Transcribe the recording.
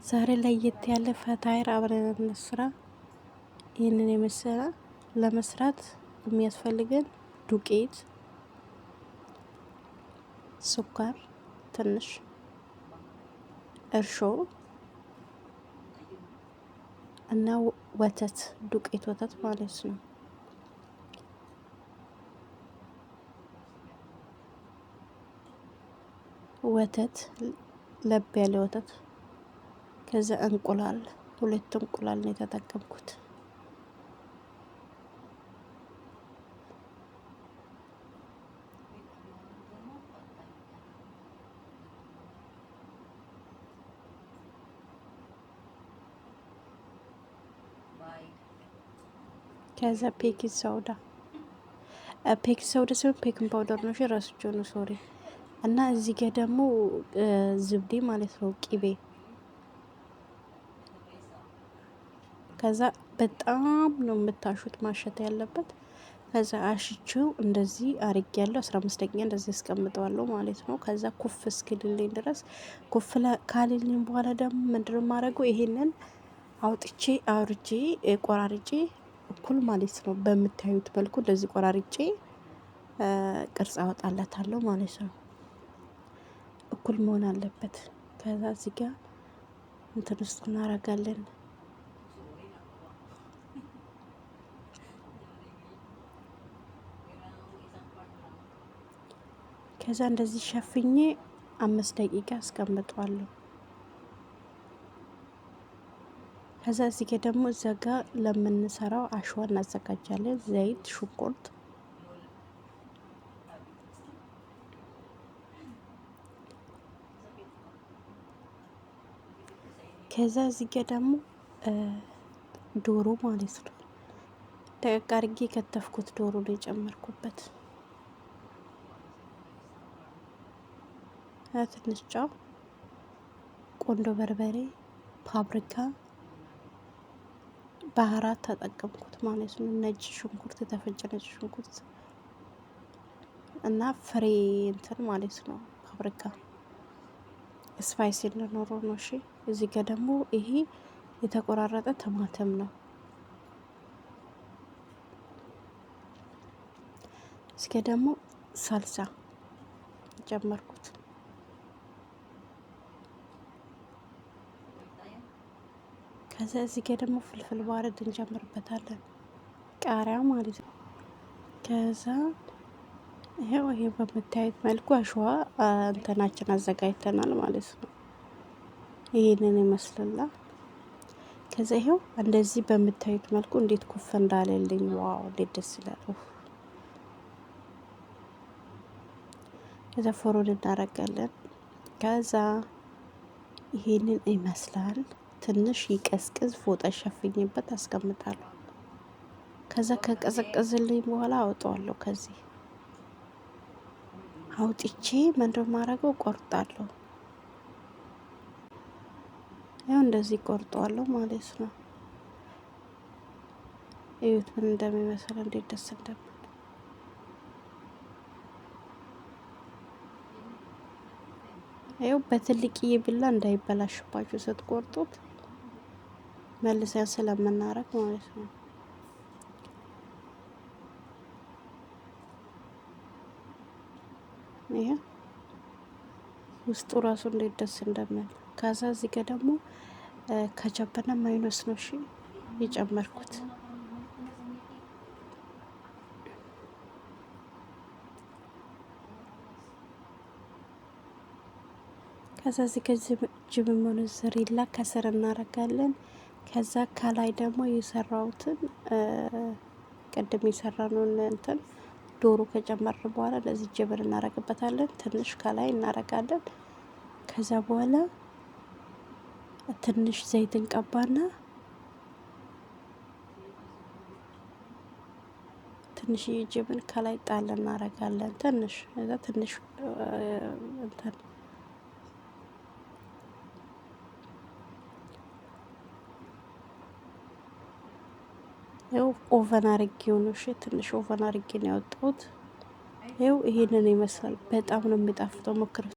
ዛሬ ለየት ያለ ፈታይር አብረን እንስራ። ይህንን የመሰለ ለመስራት የሚያስፈልገን ዱቄት፣ ስኳር፣ ትንሽ እርሾ እና ወተት፣ ዱቄት ወተት ማለት ነው። ወተት ለብ ያለ ወተት፣ ከዛ እንቁላል፣ ሁለት እንቁላል ነው የተጠቀምኩት። ከዛ ቤኪንግ ሶዳ ሲሆን ቤኪንግ ፓውደር ነው። ረስቼው ነው ሶሪ። እና እዚህ ጋር ደግሞ ዝብዴ ማለት ነው፣ ቂቤ። ከዛ በጣም ነው የምታሹት፣ ማሸት ያለበት። ከዛ አሽቼው እንደዚህ አርግ ያለው 15 ደቂቃ እንደዚህ አስቀምጠዋለሁ ማለት ነው። ከዛ ኩፍ እስኪልልኝ ድረስ ኩፍ ካልልኝ በኋላ ደግሞ ምንድነው የማደርገው? ይሄንን አውጥቼ አውርጄ ቆራርጬ እኩል ማለት ነው በምታዩት መልኩ እንደዚህ ቆራርጬ ቅርጽ አወጣላታለሁ ማለት ነው። እኩል መሆን አለበት። ከዛ እዚህ ጋር እንትን ውስጥ እናረጋለን። ከዛ እንደዚህ ሸፍኜ 5 ደቂቃ አስቀምጠዋለሁ። ከዛ እዚህ ጋር ደግሞ እዛ ጋር ለምንሰራው አሸዋ እናዘጋጃለን። ዘይት፣ ሽንኩርት፣ ከዛ እዚህ ጋር ደግሞ ዶሮ ማለት ነው። ደቀቅ አድርጌ ከተፍኩት ዶሮ ነው የጨመርኩበት። ትንሽ ጨው፣ ቆንዶ በርበሬ፣ ፓፕሪካ፣ ባህራት ተጠቀምኩት ማለት ነው። ነጭ ሽንኩርት፣ የተፈጨ ነጭ ሽንኩርት እና ፍሬ እንትን ማለት ነው፣ ፓፕሪካ ስፓይሲ እንዲኖረው ነው። እሺ እዚህ ጋር ደግሞ ይሄ የተቆራረጠ ቲማቲም ነው። እስከ ደግሞ ሳልሳ ጨመርኩት። ከዛ እዚህ ጋር ደግሞ ፍልፍል ባረድ እንጨምርበታለን፣ ቃሪያ ማለት ነው። ከዛ ይሄው ይሄ በምታዩት መልኩ አሸዋ እንትናችን አዘጋጅተናል ማለት ነው። ይሄንን ይመስላል። ከዛ ይሄው እንደዚህ በምታዩት መልኩ እንዴት ኩፍ እንዳለልኝ፣ ዋው እንዴት ደስ ይላል። ከዛ ፎሮን እናረጋለን። ከዛ ይሄንን ይመስላል። ትንሽ ይቀዝቅዝ፣ ፎጣ ሸፍኝበት አስቀምጣለሁ። ከዛ ከቀዘቀዘልኝ በኋላ አውጣዋለሁ። ከዚህ አውጥቼ ምንድነው የማደርገው? ቆርጣለሁ። ያው እንደዚህ ቆርጠዋለሁ ማለት ነው። እዩት ምን እንደሚመስል፣ እንዴት ደስ እንደሚል። ይኸው በትልቅዬ ብላ እንዳይበላሽባችሁ ስትቆርጡት መልሰን ስለምናረግ ማለት ነው። ይሄ ውስጡ ራሱ እንዴት ደስ እንደሚል። ከዛ እዚህ ጋር ደግሞ ከቻፕና ማይኖስ ነው እሺ የጨመርኩት። ከዛ እዚህ ጋር ጅብን ሞዘሬላ ከስር እናረጋለን። ከዛ ከላይ ደግሞ የሰራሁትን ቅድም የሰራነውን እንትን ዶሮ ከጨመርን በኋላ ለዚህ ጅብን እናረግበታለን። ትንሽ ከላይ እናረጋለን። ከዛ በኋላ ትንሽ ዘይት እንቀባና ትንሽ ጅብን ከላይ ጣል እናረጋለን። ትንሽ እዛ ትንሽ እንትን ይኸው ኦቨን አርጌው ነው። እሺ ትንሽ ኦቨን አርጌ ነው ያወጣሁት። ይኸው ይሄንን ይመስላል። በጣም ነው የሚጣፍጠው። ሞክሩት።